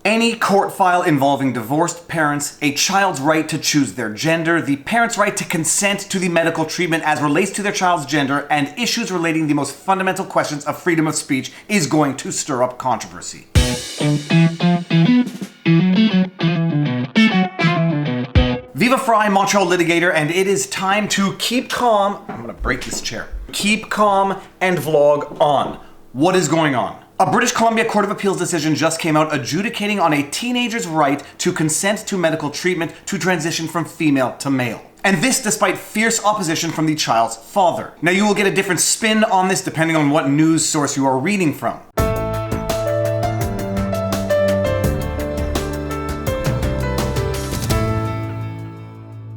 Any court file involving divorced parents, a child's right to choose their gender, the parent's right to consent to the medical treatment as relates to their child's gender, and issues relating the most fundamental questions of freedom of speech is going to stir up controversy. Viva Frei, Montreal litigator, and it is time to keep calm. I'm gonna break this chair. Keep calm and vlog on. What is going on? A British Columbia Court of Appeals decision just came out adjudicating on a teenager's right to consent to medical treatment to transition from female to male. And this despite fierce opposition from the child's father. Now you will get a different spin on this depending on what news source you are reading from.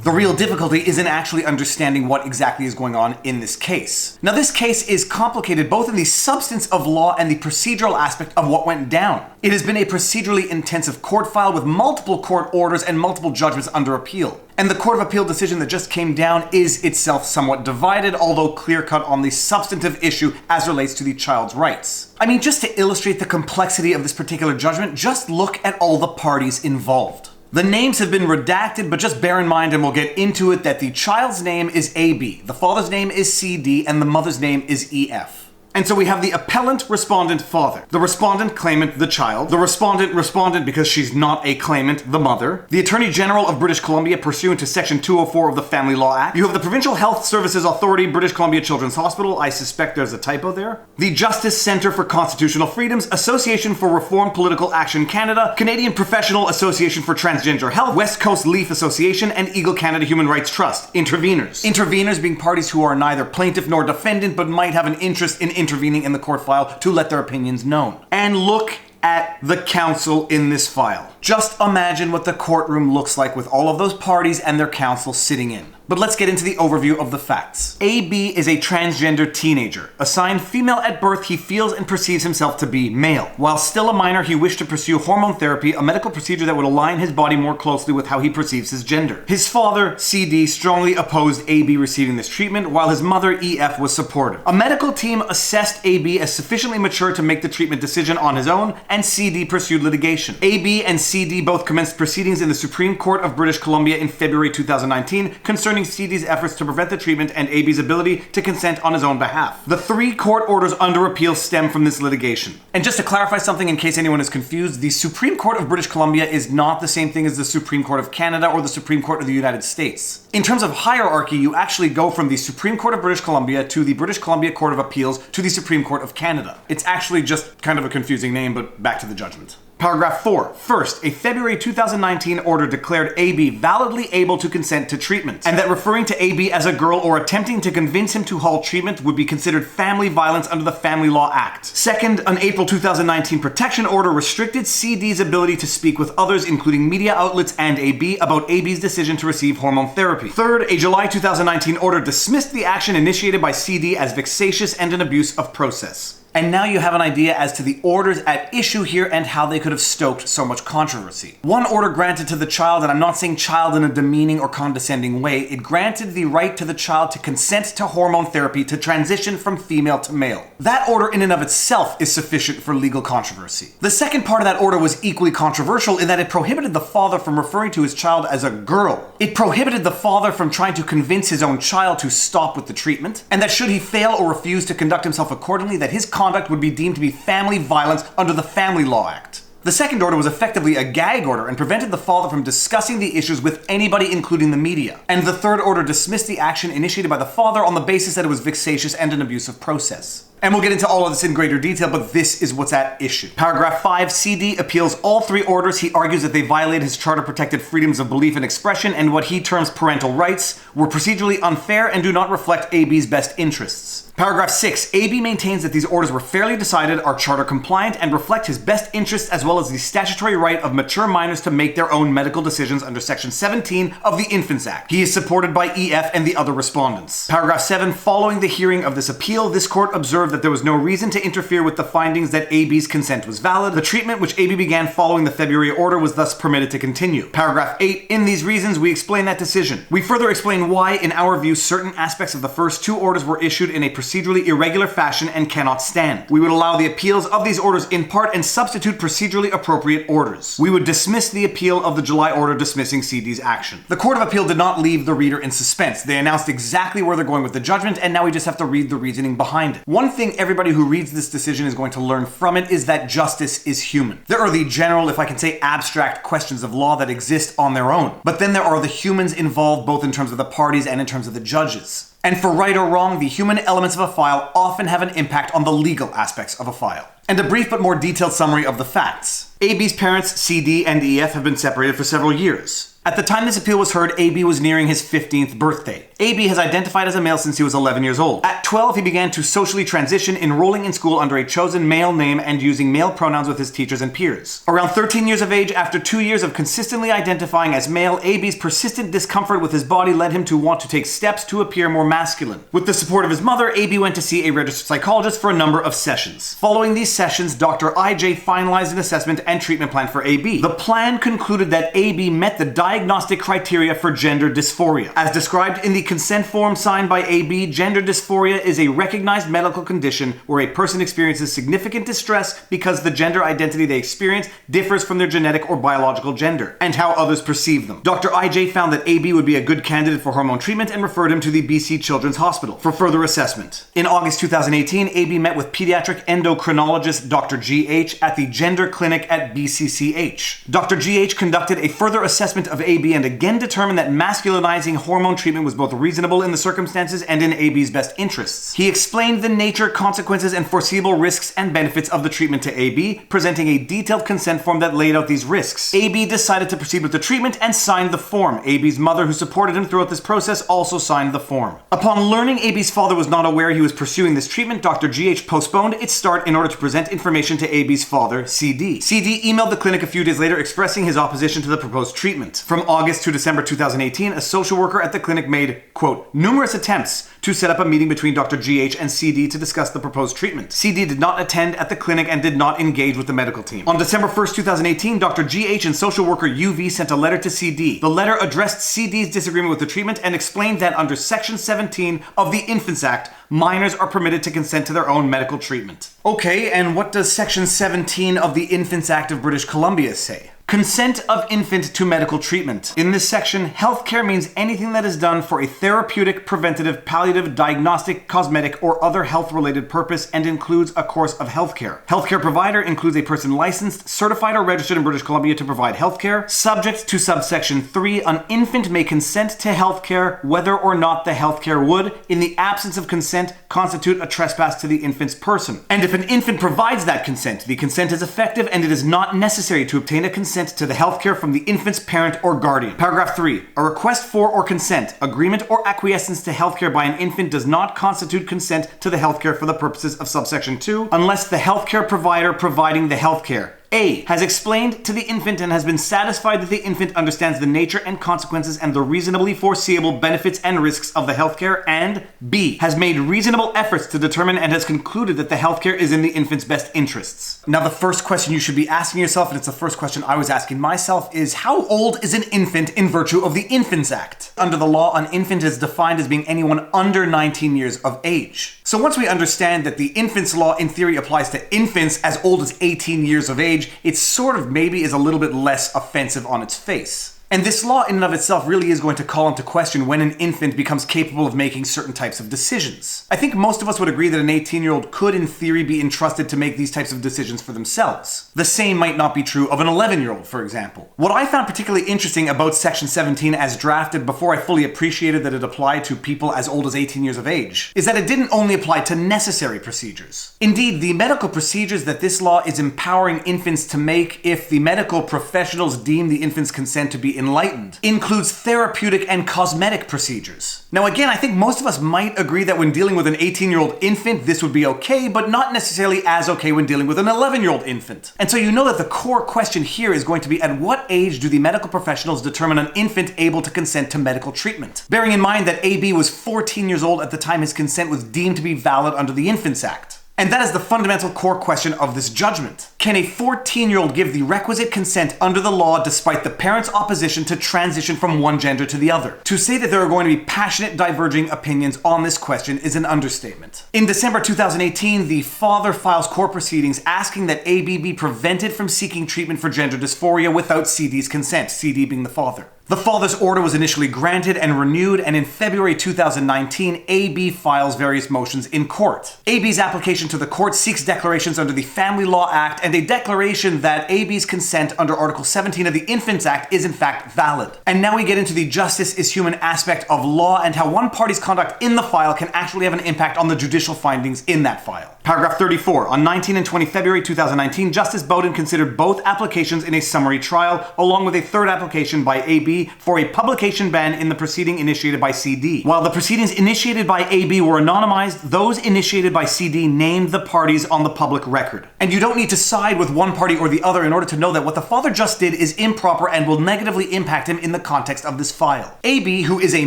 The real difficulty is in actually understanding what exactly is going on in this case. Now, this case is complicated both in the substance of law and the procedural aspect of what went down. It has been a procedurally intensive court file with multiple court orders and multiple judgments under appeal. And the Court of Appeal decision that just came down is itself somewhat divided, although clear-cut on the substantive issue as relates to the child's rights. I mean, just to illustrate the complexity of this particular judgment, just look at all the parties involved. The names have been redacted, but just bear in mind, and we'll get into it, that the child's name is AB, the father's name is CD, and the mother's name is EF. And so we have the appellant, respondent, father. The respondent, claimant, the child. The respondent because she's not a claimant, the mother. The Attorney General of British Columbia pursuant to Section 204 of the Family Law Act. You have the Provincial Health Services Authority, British Columbia Children's Hospital. I suspect there's a typo there. The Justice Centre for Constitutional Freedoms, Association for Reform Political Action Canada, Canadian Professional Association for Transgender Health, West Coast Leaf Association, and Eagle Canada Human Rights Trust. Interveners. Interveners being parties who are neither plaintiff nor defendant, but might have an interest in intervening in the court file to let their opinions known. And look at the counsel in this file. Just imagine what the courtroom looks like with all of those parties and their counsel sitting in. But let's get into the overview of the facts. AB is a transgender teenager. Assigned female at birth, he feels and perceives himself to be male. While still a minor, he wished to pursue hormone therapy, a medical procedure that would align his body more closely with how he perceives his gender. His father, CD, strongly opposed AB receiving this treatment, while his mother, EF, was supportive. A medical team assessed AB as sufficiently mature to make the treatment decision on his own, and CD pursued litigation. AB and CD both commenced proceedings in the Supreme Court of British Columbia in February 2019 concerning CD's efforts to prevent the treatment and AB's ability to consent on his own behalf. The 3 court orders under appeal stem from this litigation. And just to clarify something in case anyone is confused, the Supreme Court of British Columbia is not the same thing as the Supreme Court of Canada or the Supreme Court of the United States. In terms of hierarchy, you actually go from the Supreme Court of British Columbia to the British Columbia Court of Appeals to the Supreme Court of Canada. It's actually just kind of a confusing name, but back to the judgment. Paragraph 4. First, a February 2019 order declared AB validly able to consent to treatment, and that referring to AB as a girl or attempting to convince him to halt treatment would be considered family violence under the Family Law Act. Second, an April 2019 protection order restricted CD's ability to speak with others, including media outlets and AB, about AB's decision to receive hormone therapy. Third, a July 2019 order dismissed the action initiated by CD as vexatious and an abuse of process. And now you have an idea as to the orders at issue here and how they could have stoked so much controversy. One order granted to the child, and I'm not saying child in a demeaning or condescending way, it granted the right to the child to consent to hormone therapy to transition from female to male. That order in and of itself is sufficient for legal controversy. The second part of that order was equally controversial in that it prohibited the father from referring to his child as a girl. It prohibited the father from trying to convince his own child to stop with the treatment, and that should he fail or refuse to conduct himself accordingly, that his conduct would be deemed to be family violence under the Family Law Act. The second order was effectively a gag order and prevented the father from discussing the issues with anybody, including the media. And the third order dismissed the action initiated by the father on the basis that it was vexatious and an abusive process. And we'll get into all of this in greater detail, but this is what's at issue. Paragraph 5, CD appeals all 3 orders. He argues that they violate his charter-protected freedoms of belief and expression, and what he terms parental rights, were procedurally unfair and do not reflect AB's best interests. Paragraph 6, AB maintains that these orders were fairly decided, are charter compliant, and reflect his best interests as well as the statutory right of mature minors to make their own medical decisions under Section 17 of the Infants Act. He is supported by EF and the other respondents. Paragraph 7, following the hearing of this appeal, this court observed observed that there was no reason to interfere with the findings that AB's consent was valid. The treatment which AB began following the February order was thus permitted to continue. Paragraph 8. In these reasons, we explain that decision. We further explain why, in our view, certain aspects of the first two orders were issued in a procedurally irregular fashion and cannot stand. We would allow the appeals of these orders in part and substitute procedurally appropriate orders. We would dismiss the appeal of the July order dismissing CD's action. The Court of Appeal did not leave the reader in suspense. They announced exactly where they're going with the judgment, and now we just have to read the reasoning behind it. One thing everybody who reads this decision is going to learn from it is that justice is human. There are the general, if I can say abstract, questions of law that exist on their own. But then there are the humans involved, both in terms of the parties and in terms of the judges. And for right or wrong, the human elements of a file often have an impact on the legal aspects of a file. And a brief but more detailed summary of the facts. AB's parents, CD and EF, have been separated for several years. At the time this appeal was heard, AB was nearing his 15th birthday. AB has identified as a male since he was 11 years old. At 12, he began to socially transition, enrolling in school under a chosen male name and using male pronouns with his teachers and peers. Around 13 years of age, after 2 years of consistently identifying as male, AB's persistent discomfort with his body led him to want to take steps to appear more masculine. With the support of his mother, AB went to see a registered psychologist for a number of sessions. Following these sessions, Dr. IJ finalized an assessment and treatment plan for AB. The plan concluded that AB met the diagnostic criteria for gender dysphoria. As described in the consent form signed by AB, gender dysphoria is a recognized medical condition where a person experiences significant distress because the gender identity they experience differs from their genetic or biological gender, and how others perceive them. Dr. IJ found that AB would be a good candidate for hormone treatment and referred him to the BC Children's Hospital for further assessment. In August 2018, AB met with pediatric endocrinologist Dr. GH at the Gender Clinic at BCCH. Dr. GH conducted a further assessment of AB and again determined that masculinizing hormone treatment was both reasonable in the circumstances and in AB's best interests. He explained the nature, consequences, and foreseeable risks and benefits of the treatment to AB, presenting a detailed consent form that laid out these risks. AB decided to proceed with the treatment and signed the form. AB's mother, who supported him throughout this process, also signed the form. Upon learning AB's father was not aware he was pursuing this treatment, Dr. GH postponed its start in order to present information to AB's father, CD. CD emailed the clinic a few days later expressing his opposition to the proposed treatment. From August to December 2018, a social worker at the clinic made, quote, numerous attempts to set up a meeting between Dr. GH and CD to discuss the proposed treatment. CD did not attend at the clinic and did not engage with the medical team. On December 1st, 2018, Dr. GH and social worker UV sent a letter to CD. The letter addressed CD's disagreement with the treatment and explained that under Section 17 of the Infants Act, minors are permitted to consent to their own medical treatment. Okay, and what does Section 17 of the Infants Act of British Columbia say? Consent of infant to medical treatment. In this section, healthcare means anything that is done for a therapeutic, preventative, palliative, diagnostic, cosmetic, or other health-related purpose and includes a course of healthcare. Healthcare provider includes a person licensed, certified, or registered in British Columbia to provide healthcare. Subject to subsection 3, an infant may consent to healthcare whether or not the healthcare would, in the absence of consent, constitute a trespass to the infant's person. And if an infant provides that consent, the consent is effective and it is not necessary to obtain a consent to the healthcare from the infant's parent or guardian. Paragraph 3. A request for or consent, agreement, or acquiescence to healthcare by an infant does not constitute consent to the healthcare for the purposes of subsection 2 unless the healthcare provider providing the healthcare A. has explained to the infant and has been satisfied that the infant understands the nature and consequences and the reasonably foreseeable benefits and risks of the healthcare, and B. has made reasonable efforts to determine and has concluded that the healthcare is in the infant's best interests. Now, the first question you should be asking yourself, and it's the first question I was asking myself, is how old is an infant in virtue of the Infants Act? Under the law, an infant is defined as being anyone under 19 years of age. So once we understand that the infants law in theory applies to infants as old as 18 years of age, it sort of maybe is a little bit less offensive on its face. And this law in and of itself really is going to call into question when an infant becomes capable of making certain types of decisions. I think most of us would agree that an 18-year-old could in theory be entrusted to make these types of decisions for themselves. The same might not be true of an 11-year-old, for example. What I found particularly interesting about Section 17 as drafted before I fully appreciated that it applied to people as old as 18 years of age is that it didn't only apply to necessary procedures. Indeed, the medical procedures that this law is empowering infants to make if the medical professionals deem the infant's consent to be enlightened includes therapeutic and cosmetic procedures. Now again, I think most of us might agree that when dealing with an 18-year-old infant, this would be okay, but not necessarily as okay when dealing with an 11-year-old infant. And so you know that the core question here is going to be at what age do the medical professionals determine an infant able to consent to medical treatment? Bearing in mind that AB was 14 years old at the time his consent was deemed to be valid under the Infants Act. And that is the fundamental core question of this judgment. Can a 14-year-old give the requisite consent under the law despite the parents' opposition to transition from one gender to the other? To say that there are going to be passionate diverging opinions on this question is an understatement. In December 2018, the father files court proceedings asking that AB be prevented from seeking treatment for gender dysphoria without CD's consent, CD being the father. The father's order was initially granted and renewed, and in February 2019, AB files various motions in court. AB's application to the court seeks declarations under the Family Law Act and a declaration that AB's consent under Article 17 of the Infants Act is in fact valid. And now we get into the justice is human aspect of law and how one party's conduct in the file can actually have an impact on the judicial findings in that file. Paragraph 34. On 19 and 20 February 2019, Justice Bowden considered both applications in a summary trial, along with a third application by AB for a publication ban in the proceeding initiated by CD. While the proceedings initiated by AB were anonymized, those initiated by CD named the parties on the public record. And you don't need to side with one party or the other in order to know that what the father just did is improper and will negatively impact him in the context of this file. AB, who is a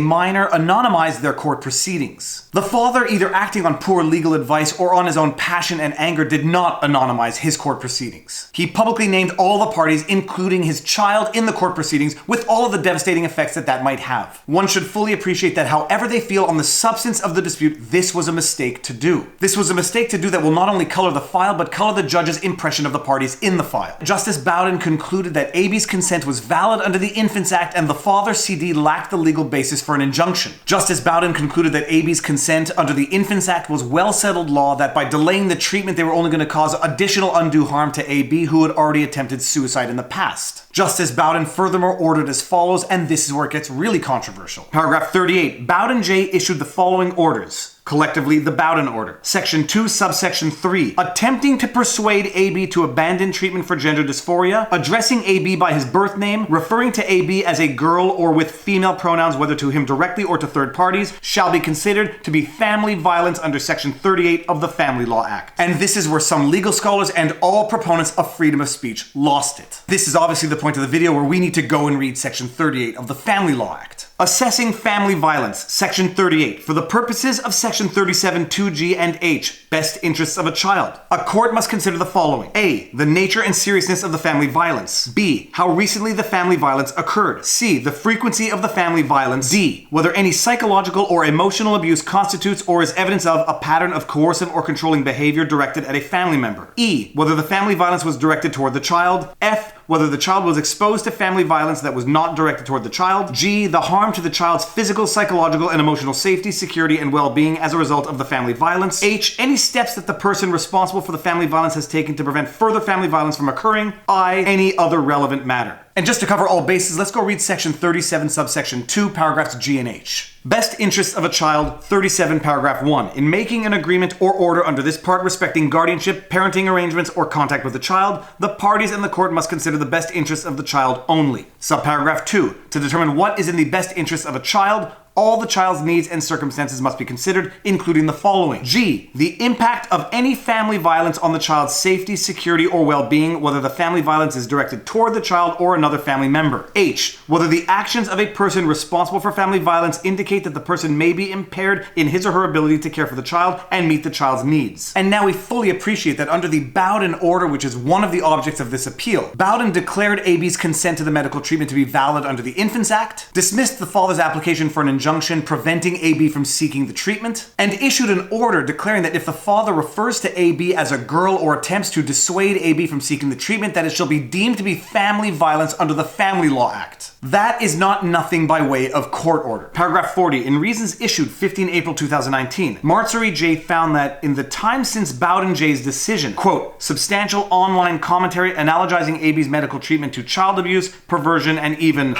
minor, anonymized their court proceedings. The father, either acting on poor legal advice or on his own passion and anger, did not anonymize his court proceedings. He publicly named all the parties, including his child, in the court proceedings, with all of the devastating effects that might have. One should fully appreciate that however they feel on the substance of the dispute, this was a mistake to do. This was a mistake to do that will not only color the file, but color the judge's impression of the parties in the file. Justice Bowden concluded that AB's consent was valid under the Infants Act and the father, CD, lacked the legal basis for an injunction. Justice Bowden concluded that AB's consent under the Infants Act was well-settled law, that by delaying the treatment they were only going to cause additional undue harm to AB, who had already attempted suicide in the past. Justice Bowden furthermore ordered as follows, and this is where it gets really controversial. Paragraph 38. Bowden J. issued the following orders. Collectively, the Bowden Order. Section 2, subsection 3. Attempting to persuade AB to abandon treatment for gender dysphoria, addressing AB by his birth name, referring to AB as a girl or with female pronouns, whether to him directly or to third parties, shall be considered to be family violence under Section 38 of the Family Law Act. And this is where some legal scholars and all proponents of freedom of speech lost it. This is obviously the point of the video where we need to go and read Section 38 of the Family Law Act. Assessing family violence, Section 38. For the purposes of Section 37, 2G and H, best interests of a child. A court must consider the following. A. The nature and seriousness of the family violence. B. How recently the family violence occurred. C. The frequency of the family violence. D. Whether any psychological or emotional abuse constitutes or is evidence of a pattern of coercive or controlling behavior directed at a family member. E. Whether the family violence was directed toward the child. F. Whether the child was exposed to family violence that was not directed toward the child. G. The harm to the child's physical, psychological, and emotional safety, security, and well-being as a result of the family violence. H. Any steps that the person responsible for the family violence has taken to prevent further family violence from occurring. I. Any other relevant matter. And just to cover all bases, let's go read Section 37, subsection 2, paragraphs G and H. Best interests of a child, 37, paragraph 1. In making an agreement or order under this part respecting guardianship, parenting arrangements, or contact with the child, the parties and the court must consider the best interests of the child only. Subparagraph 2. To determine what is in the best interests of a child, all the child's needs and circumstances must be considered, including the following. G. The impact of any family violence on the child's safety, security, or well-being, whether the family violence is directed toward the child or another family member. H. Whether the actions of a person responsible for family violence indicate that the person may be impaired in his or her ability to care for the child and meet the child's needs. And now we fully appreciate that under the Bowden Order, which is one of the objects of this appeal, Bowden declared AB's consent to the medical treatment to be valid under the Infants Act, dismissed the father's application for an injunction preventing AB from seeking the treatment, and issued an order declaring that if the father refers to AB as a girl or attempts to dissuade AB from seeking the treatment, that it shall be deemed to be family violence under the Family Law Act. That is not nothing by way of court order. Paragraph 40. In reasons issued 15 April 2019, Martsuri J. found that in the time since Bowden J.'s decision, quote, substantial online commentary analogizing AB's medical treatment to child abuse, perversion, and even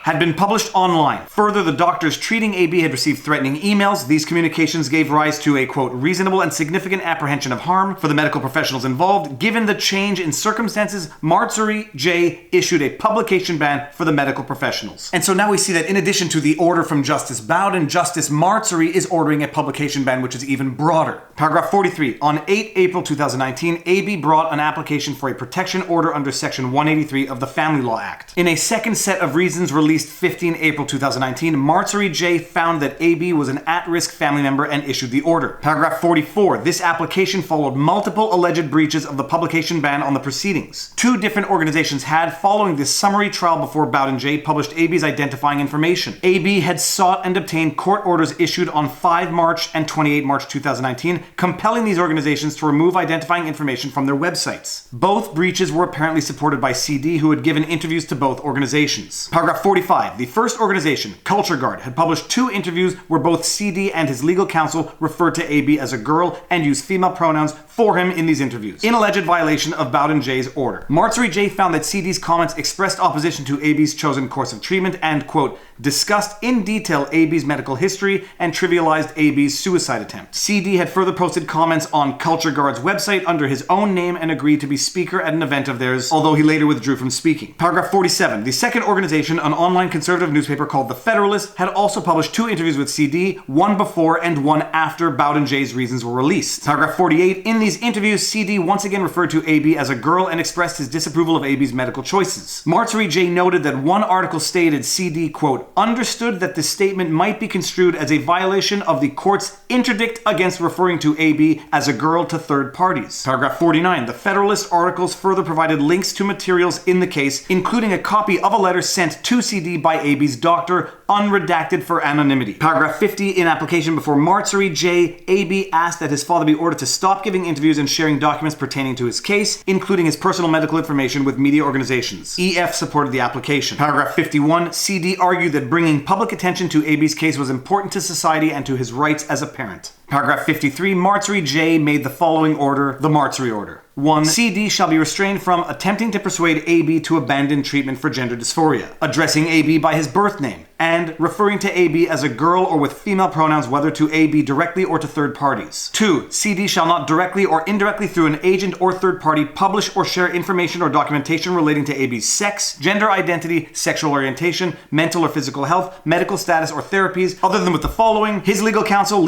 had been published online. Further, the doctors treating AB had received threatening emails. These communications gave rise to a, quote, reasonable and significant apprehension of harm for the medical professionals involved. Given the change in circumstances, Martsuri J. issued a publication ban for the medical professionals. And so now we see that in addition to the order from Justice Bowden, Justice Martsuri is ordering a publication ban which is even broader. Paragraph 43. On 8 April 2019, AB brought an application for a protection order under Section 183 of the Family Law Act. In a second set of reasons released released 15 April 2019, Marjorie J. found that AB was an at-risk family member and issued the order. Paragraph 44. This application followed multiple alleged breaches of the publication ban on the proceedings. Two different organizations had, following this summary trial before Bowden J., published AB's identifying information. AB had sought and obtained court orders issued on 5 March and 28 March 2019, compelling these organizations to remove identifying information from their websites. Both breaches were apparently supported by CD, who had given interviews to both organizations. Paragraph 45. The first organization, Culture Guard, had published 2 interviews where both CD and his legal counsel referred to AB as a girl and used female pronouns for him in these interviews, in alleged violation of Bowden J's order. Marjorie J. found that CD's comments expressed opposition to AB's chosen course of treatment and, quote, discussed in detail AB's medical history and trivialized AB's suicide attempt. CD had further posted comments on Culture Guard's website under his own name and agreed to be speaker at an event of theirs, although he later withdrew from speaking. Paragraph 47. The second organization, an online conservative newspaper called The Federalist, had also published 2 interviews with CD, one before and one after Bowden J's reasons were released. Paragraph 48. In these interviews, CD once again referred to AB as a girl and expressed his disapproval of AB's medical choices. Marjorie J. noted that one article stated CD, quote, understood that this statement might be construed as a violation of the court's interdict against referring to AB as a girl to third parties. Paragraph 49. The Federalist articles further provided links to materials in the case, including a copy of a letter sent to CD by AB's doctor, unredacted for anonymity. Paragraph 50. In application before Marjorie J., AB asked that his father be ordered to stop giving interviews and sharing documents pertaining to his case, including his personal medical information, with media organizations. EF supported the application. Paragraph 51. CD argued that bringing public attention to AB's case was important to society and to his rights as a parent. Paragraph 53. Marjorie J. made the following order, the Marjorie Order. 1. CD shall be restrained from attempting to persuade AB to abandon treatment for gender dysphoria, addressing AB by his birth name, and referring to AB as a girl or with female pronouns, whether to AB directly or to third parties. 2. CD shall not directly or indirectly through an agent or third party publish or share information or documentation relating to AB's sex, gender identity, sexual orientation, mental or physical health, medical status, or therapies, other than with the following: his legal counsel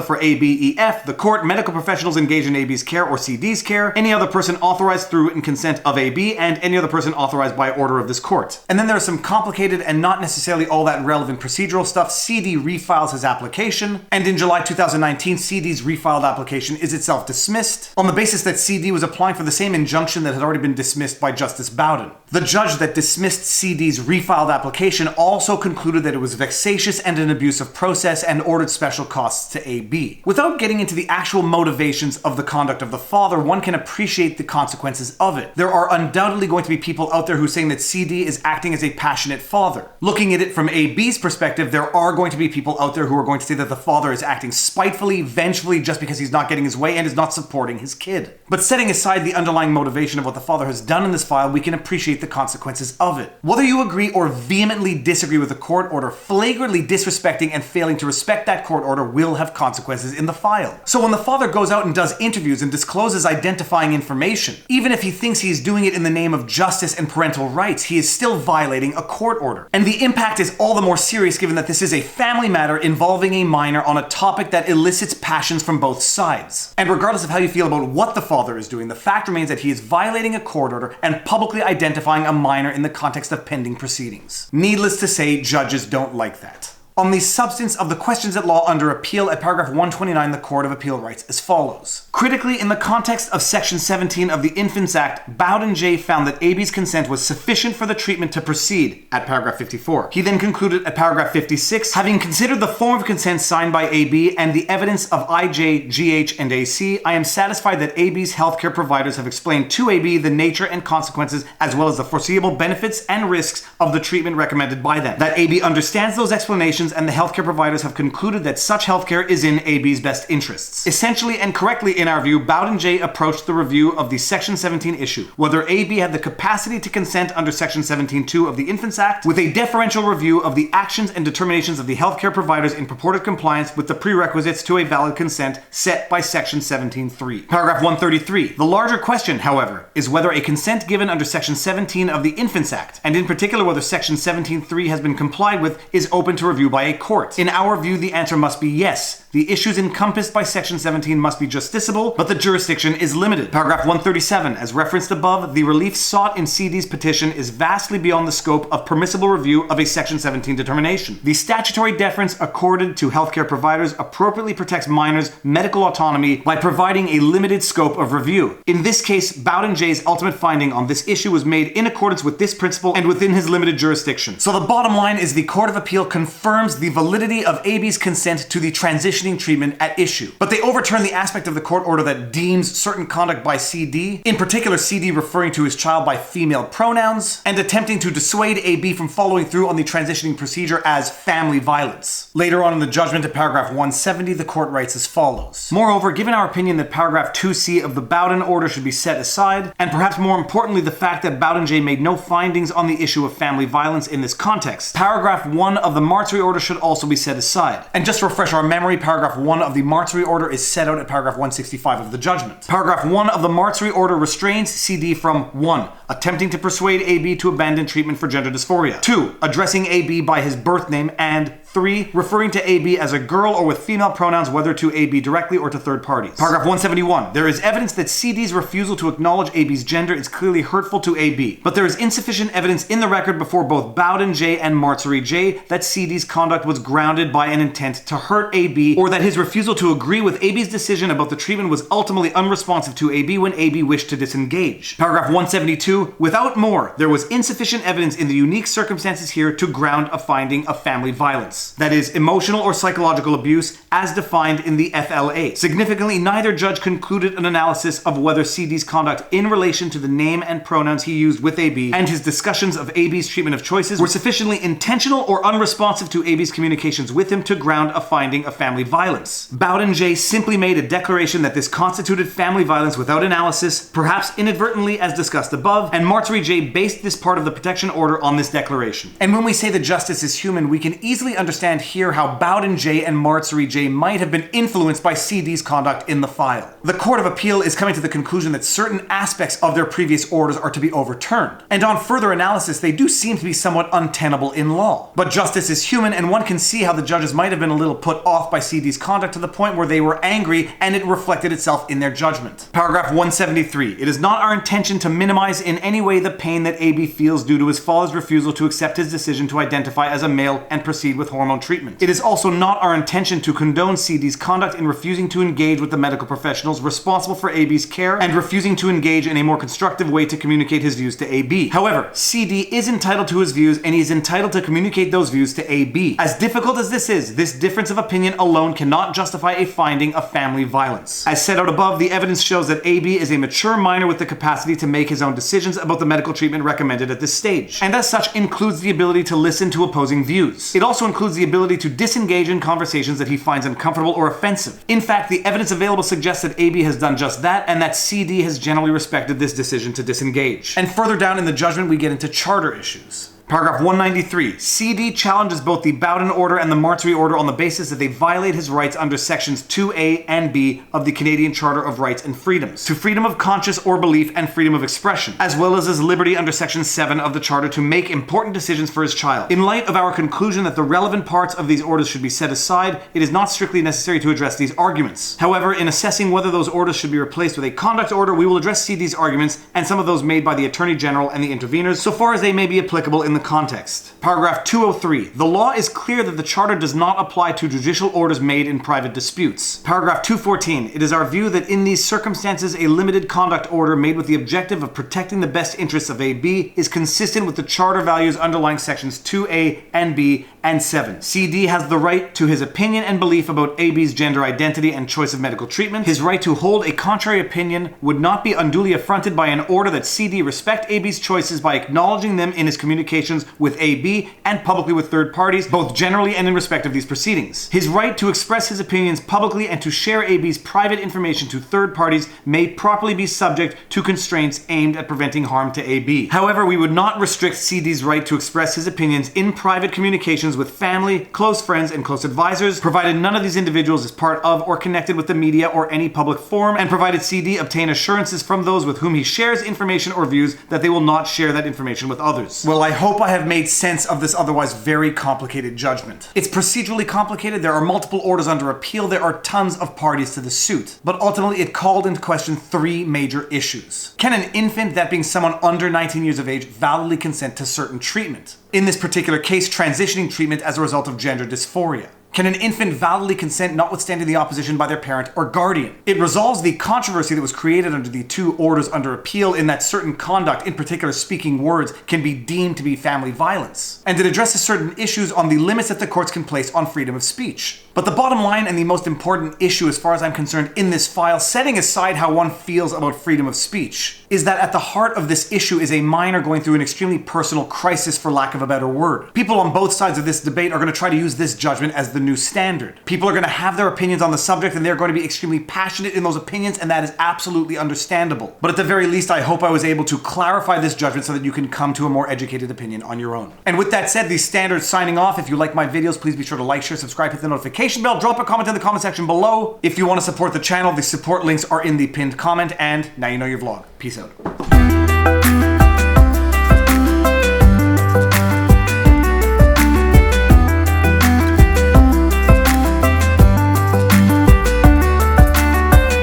for ABEF, the court, medical professionals engaged in AB's care or CD's care, any other person authorized through and consent of AB, and any other person authorized by order of this court. And then there's some complicated and not necessarily all that relevant procedural stuff. CD refiles his application, and in July 2019, CD's refiled application is itself dismissed on the basis that CD was applying for the same injunction that had already been dismissed by Justice Bowden. The judge that dismissed CD's refiled application also concluded that it was vexatious and an abuse of process and ordered special costs to AB. Without getting into the actual motivations of the conduct of the father, one can appreciate the consequences of it. There are undoubtedly going to be people out there who are saying that CD is acting as a passionate father. Looking at it from AB's perspective, there are going to be people out there who are going to say that the father is acting spitefully, vengefully, just because he's not getting his way and is not supporting his kid. But setting aside the underlying motivation of what the father has done in this file, we can appreciate the consequences of it. Whether you agree or vehemently disagree with the court order, flagrantly disrespecting and failing to respect that court order will have consequences in the file. So when the father goes out and does interviews and discloses identifying information, even if he thinks he's doing it in the name of justice and parental rights, he is still violating a court order. And the impact is all the more serious given that this is a family matter involving a minor on a topic that elicits passions from both sides. And regardless of how you feel about what the father is doing, the fact remains that he is violating a court order and publicly identifying a minor in the context of pending proceedings. Needless to say, judges don't like that. On the substance of the questions at law under appeal, at paragraph 129, the Court of Appeal writes as follows. Critically, in the context of Section 17 of the Infants Act, Bowden J. found that AB's consent was sufficient for the treatment to proceed, at paragraph 54. He then concluded at paragraph 56, having considered the form of consent signed by AB and the evidence of IJ, GH, and AC, I am satisfied that AB's healthcare providers have explained to AB the nature and consequences as well as the foreseeable benefits and risks of the treatment recommended by them. That AB understands those explanations and the healthcare providers have concluded that such healthcare is in AB's best interests. Essentially and correctly in our view, Bowden J. approached the review of the Section 17 issue, whether AB had the capacity to consent under Section 17.2 of the Infants Act, with a deferential review of the actions and determinations of the healthcare providers in purported compliance with the prerequisites to a valid consent set by Section 17.3. Paragraph 133. The larger question, however, is whether a consent given under Section 17 of the Infants Act, and in particular whether Section 17.3 has been complied with, is open to review by by a court. In our view, the answer must be yes. The issues encompassed by Section 17 must be justiciable, but the jurisdiction is limited. Paragraph 137, as referenced above, the relief sought in CD's petition is vastly beyond the scope of permissible review of a Section 17 determination. The statutory deference accorded to healthcare providers appropriately protects minors' medical autonomy by providing a limited scope of review. In this case, Bowden J's ultimate finding on this issue was made in accordance with this principle and within his limited jurisdiction. So the bottom line is the Court of Appeal confirms the validity of AB's consent to the transitioning treatment at issue. But they overturn the aspect of the court order that deems certain conduct by CD, in particular CD referring to his child by female pronouns, and attempting to dissuade AB from following through on the transitioning procedure as family violence. Later on in the judgment at paragraph 170, the court writes as follows. Moreover, given our opinion that paragraph 2C of the Bowden order should be set aside, and perhaps more importantly the fact that Bowden J made no findings on the issue of family violence in this context, paragraph 1 of the Martory order should also be set aside. And just to refresh our memory, paragraph 1 of the Martory order is set out at paragraph 165 of the judgment. Paragraph 1 of the Martory order restrains CD from 1. Attempting to persuade AB to abandon treatment for gender dysphoria. 2. Addressing AB by his birth name, and 3. Referring to AB as a girl or with female pronouns, whether to AB directly or to third parties. Paragraph 171. There is evidence that CD's refusal to acknowledge AB's gender is clearly hurtful to AB, but there is insufficient evidence in the record before both Bowden J and Martory J that CD's conduct was grounded by an intent to hurt AB, or that his refusal to agree with AB's decision about the treatment was ultimately unresponsive to AB when AB wished to disengage. Paragraph 172. Without more, there was insufficient evidence in the unique circumstances here to ground a finding of family violence. That is, emotional or psychological abuse, as defined in the FLA. Significantly, neither judge concluded an analysis of whether CD's conduct in relation to the name and pronouns he used with AB and his discussions of AB's treatment of choices were sufficiently intentional or unresponsive to AB's communications with him to ground a finding of family violence. Bowden J simply made a declaration that this constituted family violence without analysis, perhaps inadvertently as discussed above, and Martory J based this part of the protection order on this declaration. And when we say that justice is human, we can easily understand here how Bowden J and Martory J might have been influenced by CD's conduct in the file. The Court of Appeal is coming to the conclusion that certain aspects of their previous orders are to be overturned, and on further analysis they do seem to be somewhat untenable in law. But justice is human, and one can see how the judges might have been a little put off by CD's conduct to the point where they were angry and it reflected itself in their judgment. Paragraph 173. It is not our intention to minimize in any way the pain that AB feels due to his father's refusal to accept his decision to identify as a male and proceed with hormone treatment. It is also not our intention to condone CD's conduct in refusing to engage with the medical professionals responsible for AB's care and refusing to engage in a more constructive way to communicate his views to AB. However, CD is entitled to his views and he is entitled to communicate those views to AB. As difficult as this is, this difference of opinion alone cannot justify a finding of family violence. As set out above, the evidence shows that AB is a mature minor with the capacity to make his own decisions about the medical treatment recommended at this stage, and as such includes the ability to listen to opposing views. It also includes the ability to disengage in conversations that he finds uncomfortable or offensive. In fact, the evidence available suggests that AB has done just that, and that CD has generally respected this decision to disengage. And further down in the judgment, we get into charter issues. Paragraph 193. CD challenges both the Bowden order and the Martory order on the basis that they violate his rights under sections 2A and B of the Canadian Charter of Rights and Freedoms to freedom of conscience or belief and freedom of expression, as well as his liberty under section 7 of the Charter to make important decisions for his child. In light of our conclusion that the relevant parts of these orders should be set aside, it is not strictly necessary to address these arguments. However, in assessing whether those orders should be replaced with a conduct order, we will address CD's arguments and some of those made by the Attorney General and the interveners, so far as they may be applicable in the context. Paragraph 203. The law is clear that the Charter does not apply to judicial orders made in private disputes. Paragraph 214. It is our view that in these circumstances, a limited conduct order made with the objective of protecting the best interests of AB is consistent with the Charter values underlying sections 2A and B and 7. CD has the right to his opinion and belief about AB's gender identity and choice of medical treatment. His right to hold a contrary opinion would not be unduly affronted by an order that CD respect AB's choices by acknowledging them in his communications with AB and publicly with third parties, both generally and in respect of these proceedings. His right to express his opinions publicly and to share AB's private information to third parties may properly be subject to constraints aimed at preventing harm to AB. However, we would not restrict CD's right to express his opinions in private communications with family, close friends, and close advisors, provided none of these individuals is part of or connected with the media or any public forum, and provided CD obtain assurances from those with whom he shares information or views that they will not share that information with others. Well, I hope I have made sense of this otherwise very complicated judgment. It's procedurally complicated, there are multiple orders under appeal, there are tons of parties to the suit. But ultimately it called into question three major issues. Can an infant, that being someone under 19 years of age, validly consent to certain treatment? In this particular case, transitioning treatment as a result of gender dysphoria. Can an infant validly consent notwithstanding the opposition by their parent or guardian? It resolves the controversy that was created under the two orders under appeal in that certain conduct, in particular speaking words, can be deemed to be family violence. And it addresses certain issues on the limits that the courts can place on freedom of speech. But the bottom line and the most important issue as far as I'm concerned in this file, setting aside how one feels about freedom of speech, is that at the heart of this issue is a minor going through an extremely personal crisis, for lack of a better word. People on both sides of this debate are going to try to use this judgment as the new standard. People are going to have their opinions on the subject and they're going to be extremely passionate in those opinions, and that is absolutely understandable. But at the very least, I hope I was able to clarify this judgment so that you can come to a more educated opinion on your own. And with that said, the standard signing off. If you like my videos, please be sure to like, share, subscribe, hit the notification bell, drop a comment in the comment section below. If you want to support the channel, the support links are in the pinned comment, and now you know your vlog. Peace out.